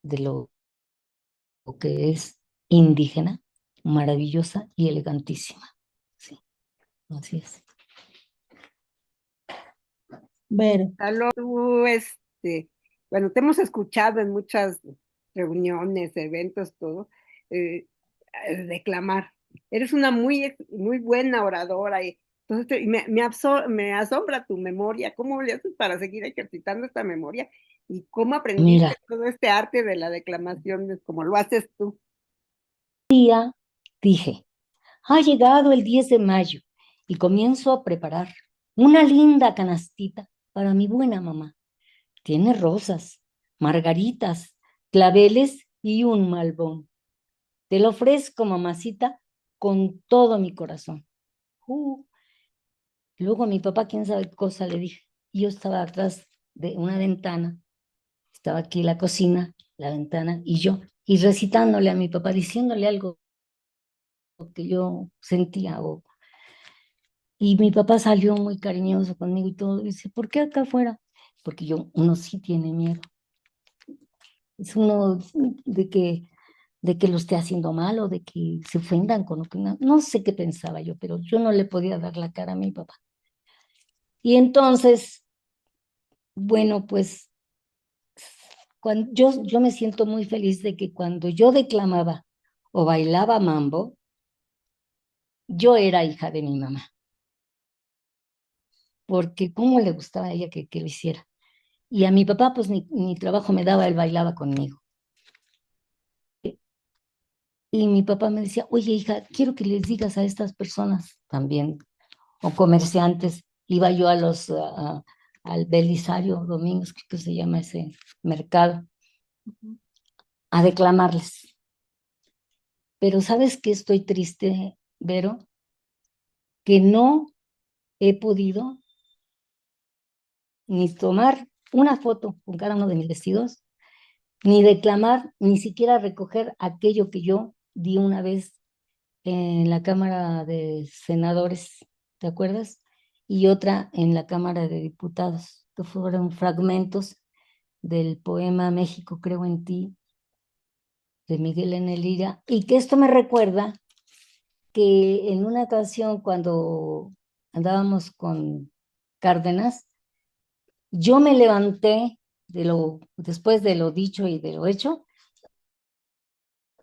de lo que es indígena, maravillosa y elegantísima. Sí, así es. Ver, Gonzalo, tú, bueno, te hemos escuchado en muchas reuniones, eventos, todo, eh, declamar. Eres una muy buena oradora y entonces me asombra tu memoria. ¿Cómo le haces para seguir ejercitando esta memoria? ¿Y cómo aprendiste Mira, todo este arte de la declamación, como lo haces tú? dije, ha llegado el 10 de mayo y comienzo a preparar una linda canastita para mi buena mamá. Tiene rosas, margaritas, claveles y un malbón. Te lo ofrezco, mamacita, con todo mi corazón. Luego a mi papá, quién sabe qué cosa le dije. Y yo estaba atrás de una ventana, estaba aquí la cocina, la ventana, y recitándole a mi papá, diciéndole algo que yo sentía. Y mi papá salió muy cariñoso conmigo y todo. Y dice, ¿por qué acá afuera? Porque uno sí tiene miedo. Es uno de que lo esté haciendo mal o de que se ofendan con lo que no sé qué pensaba yo, pero yo no le podía dar la cara a mi papá. Y entonces, bueno, pues yo me siento muy feliz de que cuando yo declamaba o bailaba mambo, yo era hija de mi mamá, porque cómo le gustaba a ella que lo hiciera. Y a mi papá, pues ni trabajo me daba, él bailaba conmigo. Y mi papá me decía, oye, hija, quiero que les digas a estas personas también, o comerciantes, iba yo al Belisario Domingos, creo que se llama ese mercado, a declamarles. Pero ¿sabes qué? Estoy triste, Vero, que no he podido ni tomar una foto con cada uno de mis vestidos, ni declamar, ni siquiera recoger aquello que yo di una vez en la Cámara de Senadores, ¿te acuerdas? Y otra en la Cámara de Diputados, que fueron fragmentos del poema México creo en ti, de Miguel N. Lira, y que esto me recuerda que en una ocasión cuando andábamos con Cárdenas, yo me levanté después de lo dicho y de lo hecho,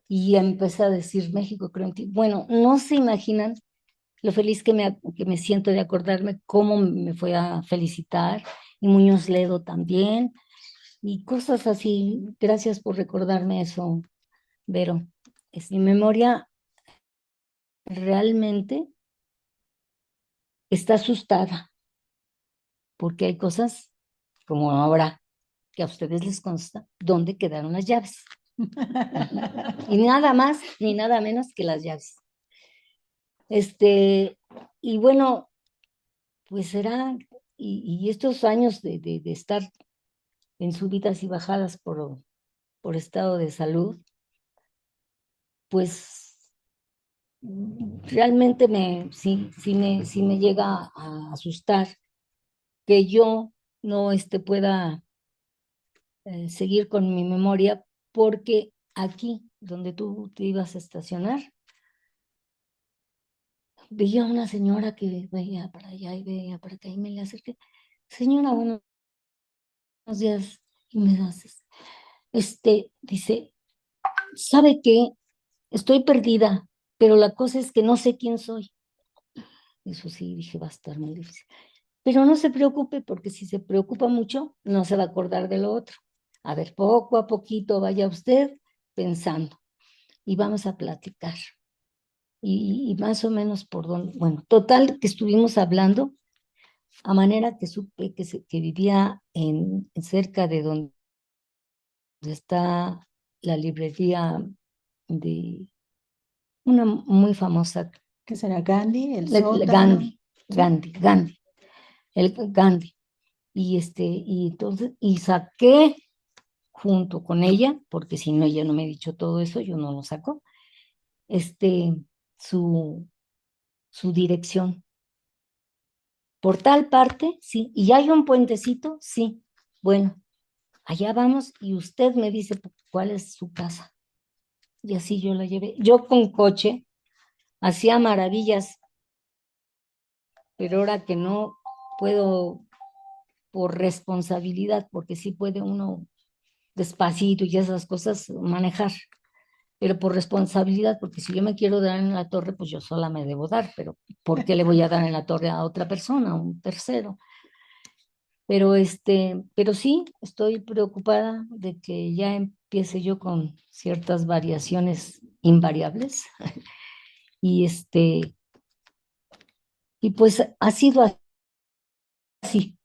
y empecé a decir México creo en ti. Bueno, no se imaginan lo feliz que me siento de acordarme cómo me fue a felicitar, y Muñoz Ledo también, y cosas así. Gracias por recordarme eso, Vero. Mi memoria realmente está asustada, porque hay cosas como ahora que a ustedes les consta dónde quedaron las llaves. Y nada más ni nada menos que las llaves. Y bueno, pues será, y estos años de estar en subidas y bajadas por estado de salud, pues realmente sí me llega a asustar que yo no pueda seguir con mi memoria, porque aquí donde tú te ibas a estacionar, veía una señora que veía para allá y veía para acá y me le acerqué. Señora, buenos días. Y me das, dice, ¿sabe qué? Estoy perdida, pero la cosa es que no sé quién soy. Eso sí, dije, va a estar muy difícil. Pero no se preocupe, porque si se preocupa mucho, no se va a acordar de lo otro. A ver, poco a poquito vaya usted pensando y vamos a platicar. Y más o menos por dónde, bueno, total que estuvimos hablando, a manera que supe que vivía cerca de donde está la librería de una muy famosa. ¿Qué será? ¿Gandhi? ¿El La sótano? Gandhi, el Gandhi. Y entonces, y saqué junto con ella, porque si no, ella no me ha dicho todo eso, yo no lo saco, su, su dirección. Por tal parte, sí. ¿Y hay un puentecito? Sí. Bueno, allá vamos y usted me dice cuál es su casa. Y así yo la llevé. Yo con coche hacía maravillas, pero ahora que no puedo por responsabilidad, porque sí puede uno despacito y esas cosas manejar, pero por responsabilidad, porque si yo me quiero dar en la torre, pues yo sola me debo dar, pero ¿por qué le voy a dar en la torre a otra persona, a un tercero? Pero sí, estoy preocupada de que ya empiece yo con ciertas variaciones invariables y y pues ha sido así.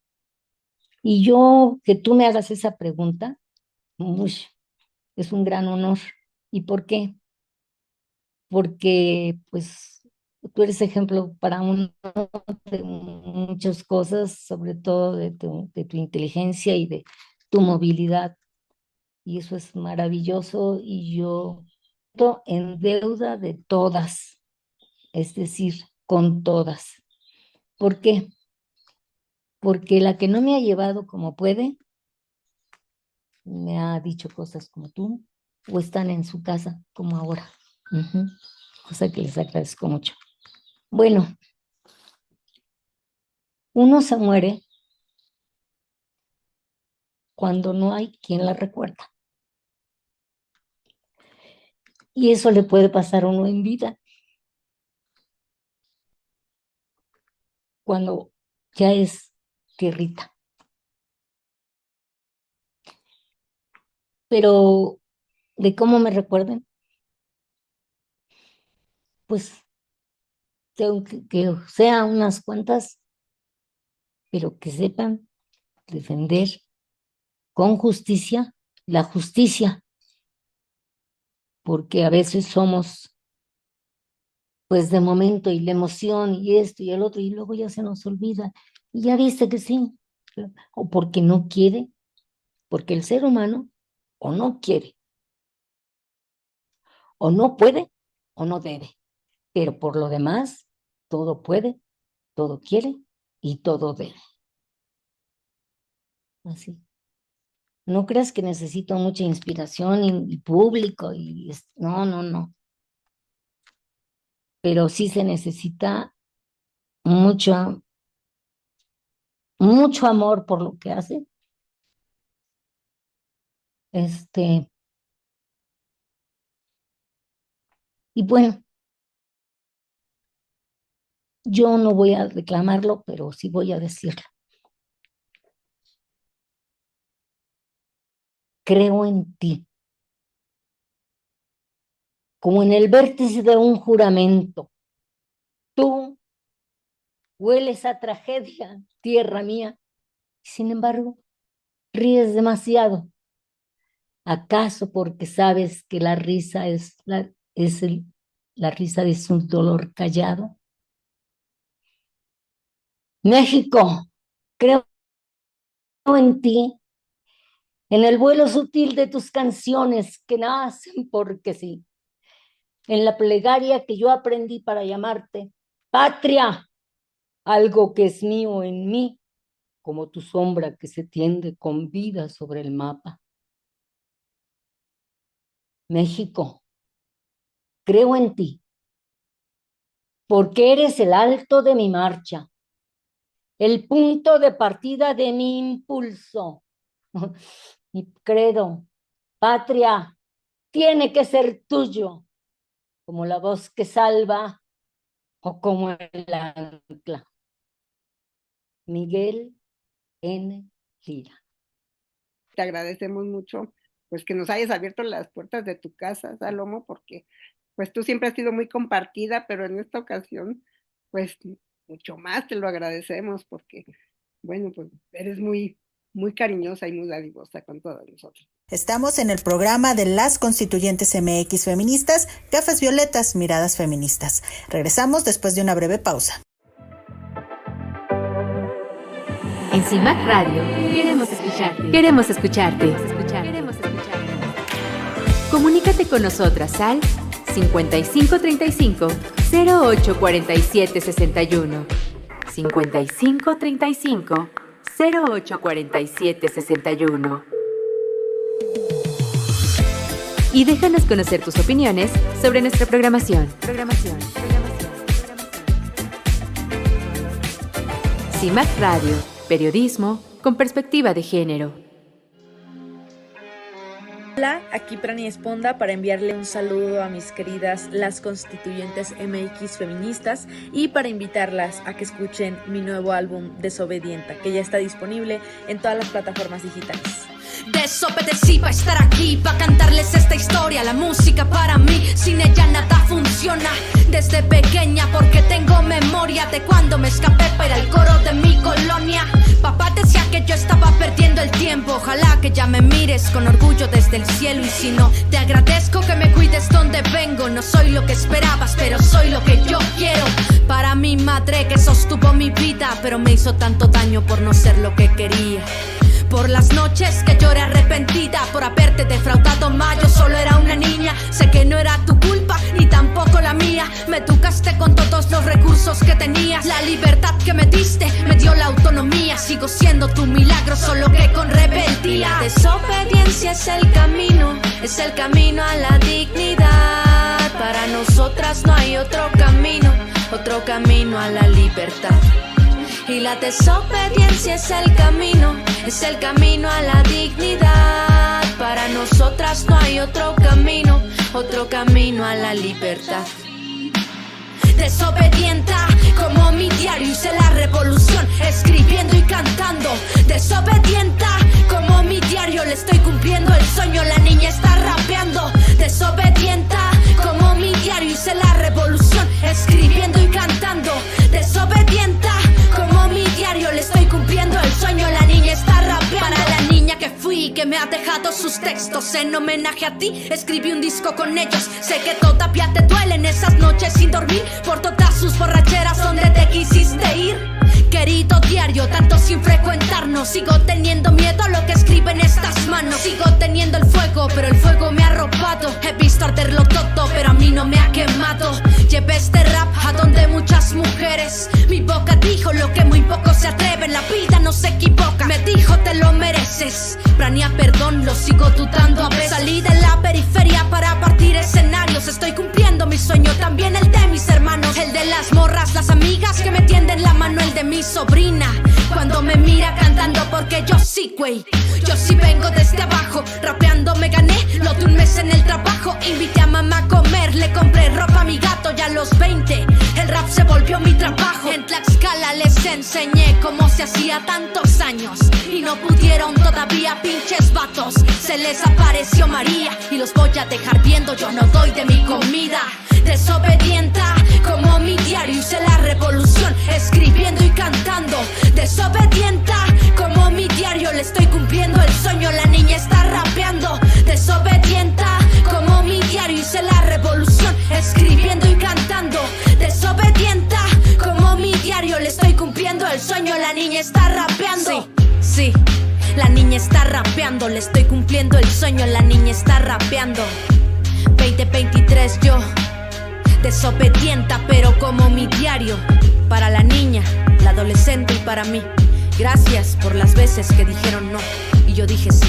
Y yo que tú me hagas esa pregunta, uy, es un gran honor. ¿Y por qué? Porque pues tú eres ejemplo para uno de muchas cosas, sobre todo de tu inteligencia y de tu movilidad. Y eso es maravilloso y yo estoy en deuda de todas, es decir, con todas. ¿Por qué? Porque la que no me ha llevado como puede, me ha dicho cosas como tú, o están en su casa como ahora. Cosa que les agradezco mucho. Bueno, uno se muere cuando no hay quien la recuerda. Y eso le puede pasar a uno en vida. Cuando ya es tierrita. Pero de cómo me recuerden, pues que sea unas cuantas, pero que sepan defender con justicia la justicia, porque a veces somos, pues de momento y la emoción y esto y el otro, y luego ya se nos olvida. Y ya viste que sí, o porque no quiere, porque el ser humano o no quiere, o no puede, o no debe, pero por lo demás, todo puede, todo quiere y todo debe. Así. No creas que necesito mucha inspiración y público no, no, no. Pero sí se necesita mucho, mucho amor por lo que hace. Y bueno, yo no voy a reclamarlo, pero sí voy a decirlo. Creo en ti, como en el vértice de un juramento. Tú hueles a tragedia, tierra mía. Sin embargo, ríes demasiado. ¿Acaso porque sabes que la risa la risa es un dolor callado? México, creo en ti, en el vuelo sutil de tus canciones que nacen porque sí, en la plegaria que yo aprendí para llamarte patria, algo que es mío en mí, como tu sombra que se tiende con vida sobre el mapa. México, creo en ti, porque eres el alto de mi marcha, el punto de partida de mi impulso. Mi credo, patria, tiene que ser tuyo, como la voz que salva o como el ancla. Miguel N. Lira. Te agradecemos mucho pues que nos hayas abierto las puertas de tu casa, Salomón, porque pues tú siempre has sido muy compartida, pero en esta ocasión pues mucho más te lo agradecemos porque, bueno, pues eres muy, muy cariñosa y muy dadivosa con todos nosotros. Estamos en el programa de las Constituyentes MX Feministas, Gafas Violetas, Miradas Feministas. Regresamos después de una breve pausa. En CIMAC Radio queremos escucharte. Queremos escucharte. Comunícate con nosotras al 5535 0847 61. 5535 0847 61. Y déjanos conocer tus opiniones sobre nuestra programación. CIMAC Radio, periodismo con perspectiva de género. Hola, aquí Prani Esponda para enviarle un saludo a mis queridas las Constituyentes MX Feministas y para invitarlas a que escuchen mi nuevo álbum Desobedienta, que ya está disponible en todas las plataformas digitales. Desobedecí para estar aquí, para cantarles esta historia. La música para mí, sin ella nada funciona. Desde pequeña porque tengo memoria de cuando me escapé para el coro de mi colonia. Papá decía que yo estaba perdiendo el tiempo. Ojalá que ya me mires con orgullo desde el cielo. Y si no, te agradezco que me cuides donde vengo. No soy lo que esperabas, pero soy lo que yo quiero. Para mi madre que sostuvo mi vida, pero me hizo tanto daño por no ser lo que quería. Por las noches que lloré arrepentida por haberte defraudado más, yo solo era una niña. Sé que no era tu culpa ni tampoco la mía. Me educaste con todos los recursos que tenías. La libertad que me diste me dio la autonomía. Sigo siendo tu milagro, solo que con rebeldía. La desobediencia es el camino a la dignidad. Para nosotras no hay otro camino a la libertad. Y la desobediencia es el camino a la dignidad. Para nosotras no hay otro camino a la libertad. Desobedienta, como mi diario hice la revolución, escribiendo y cantando. Desobedienta, como mi diario le estoy cumpliendo el sueño, la niña está rapeando. Desobedienta, como mi diario hice la revolución, escribiendo y cantando. Desobedienta, como mi diario le estoy cumpliendo el sueño, la niña está rapeando. Para la niña que fui, que me ha dejado sus textos en homenaje a ti, escribí un disco con ellos. Sé que todavía te duelen esas noches sin dormir por todas sus borracheras donde te quisiste ir. Querido diario, tanto sin frecuentarnos, sigo teniendo miedo a lo que escriben estas manos. Sigo teniendo el fuego, pero el fuego me ha robado. He visto arderlo todo, pero a mí no me ha quemado. Llevé este rap a donde muchas mujeres. Mi boca dijo lo que muy pocos se atreven. La vida no se equivoca, me dijo te lo mereces. Prania, perdón, lo sigo dudando a veces. Salí de la periferia para partir escenarios. Estoy cumpliendo mi sueño, también el de mis hermanos. El de las morras, las amigas que me tienden la mano. El de mi sobrina, cuando me mira cantando, porque yo sí, güey. Yo sí vengo desde abajo, rapeando me gané lo de un mes en el trabajo. Invité a mamá a comer, le compré ropa a mi gato. Ya a los 20, el rap se volvió mi trabajo. En Tlaxcala les enseñé cómo se hacía tantos años y no pudieron todavía, pinches vatos. Se les apareció María y los voy a dejar viendo. Yo no doy de mi comida. Desobedienta, como como mi diario, hice la revolución, escribiendo y cantando. Desobedienta como mi diario, le estoy cumpliendo el sueño, la niña está rapeando. Desobedienta como mi diario, hice la revolución, escribiendo y cantando. Desobedienta como mi diario, le estoy cumpliendo el sueño, la niña está rapeando. Sí, la niña está rapeando, le estoy cumpliendo el sueño, la niña está rapeando. 2023 yo, desobedienta pero como mi diario. Para la niña, la adolescente y para mí. Gracias por las veces que dijeron no y yo dije sí.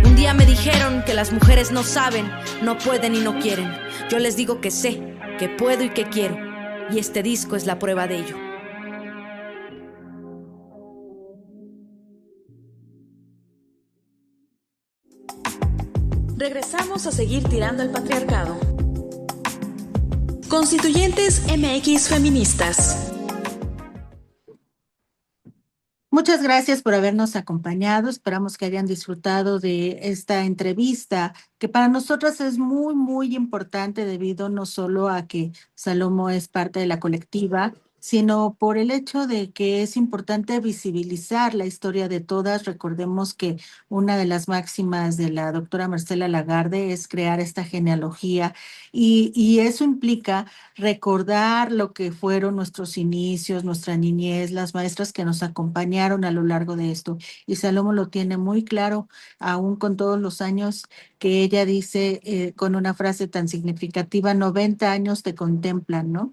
Un día me dijeron que las mujeres no saben, no pueden y no quieren. Yo les digo que sé, que puedo y que quiero. Y este disco es la prueba de ello. Regresamos a seguir tirando el patriarcado. Constituyentes MX feministas. Muchas gracias por habernos acompañado. Esperamos que hayan disfrutado de esta entrevista, que para nosotras es muy, muy importante debido no solo a que Salomo es parte de la colectiva, sino por el hecho de que es importante visibilizar la historia de todas. Recordemos que una de las máximas de la doctora Marcela Lagarde es crear esta genealogía y eso implica recordar lo que fueron nuestros inicios, nuestra niñez, las maestras que nos acompañaron a lo largo de esto. Y Salomo lo tiene muy claro, aún con todos los años que ella dice con una frase tan significativa, 90 años te contemplan, ¿no?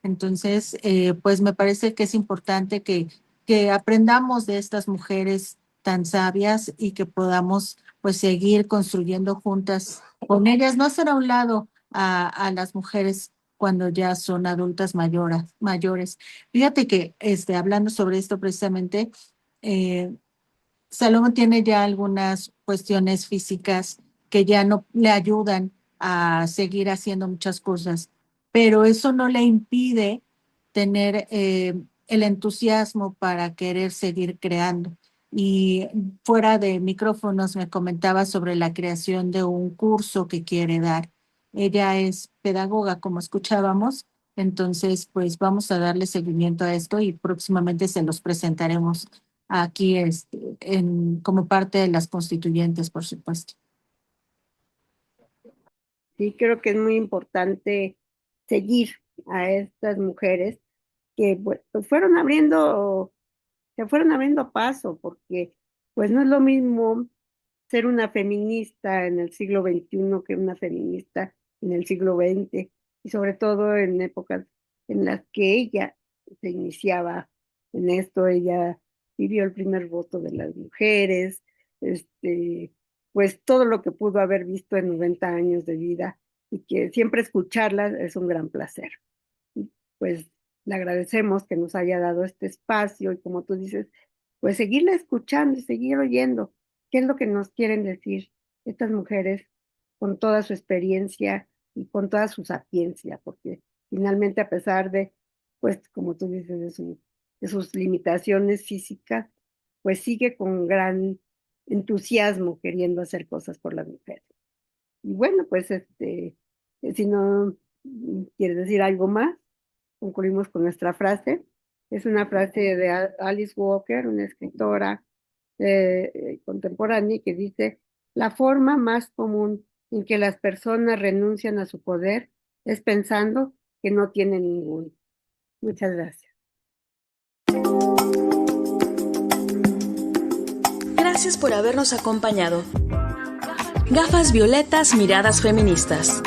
Entonces, pues me parece que es importante que aprendamos de estas mujeres tan sabias y que podamos pues seguir construyendo juntas con ellas, no hacer a un lado a las mujeres cuando ya son adultas mayores. Fíjate que hablando sobre esto precisamente, Salomón tiene ya algunas cuestiones físicas que ya no le ayudan a seguir haciendo muchas cosas, pero eso no le impide tener el entusiasmo para querer seguir creando. Y fuera de micrófonos me comentaba sobre la creación de un curso que quiere dar. Ella es pedagoga, como escuchábamos, entonces pues vamos a darle seguimiento a esto y próximamente se los presentaremos aquí como parte de las constituyentes, por supuesto. Sí, creo que es muy importante seguir a estas mujeres que pues se fueron abriendo paso, porque pues no es lo mismo ser una feminista en el siglo XXI que una feminista en el siglo XX, y sobre todo en épocas en las que ella se iniciaba en esto. Ella vivió el primer voto de las mujeres, pues todo lo que pudo haber visto en 90 años de vida, y que siempre escucharla es un gran placer. Pues le agradecemos que nos haya dado este espacio y, como tú dices, pues seguirla escuchando y seguir oyendo qué es lo que nos quieren decir estas mujeres con toda su experiencia y con toda su sapiencia, porque finalmente, a pesar de, pues como tú dices, de sus limitaciones físicas, pues sigue con gran entusiasmo queriendo hacer cosas por las mujeres. Y bueno, pues si no quieres decir algo más, concluimos con nuestra frase. Es una frase de Alice Walker, una escritora contemporánea, que dice: la forma más común en que las personas renuncian a su poder es pensando que no tienen ninguno. Muchas gracias. Gracias por habernos acompañado. Gafas violetas, miradas feministas.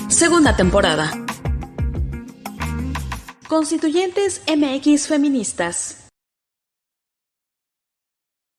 Segunda temporada. Constituyentes MX feministas.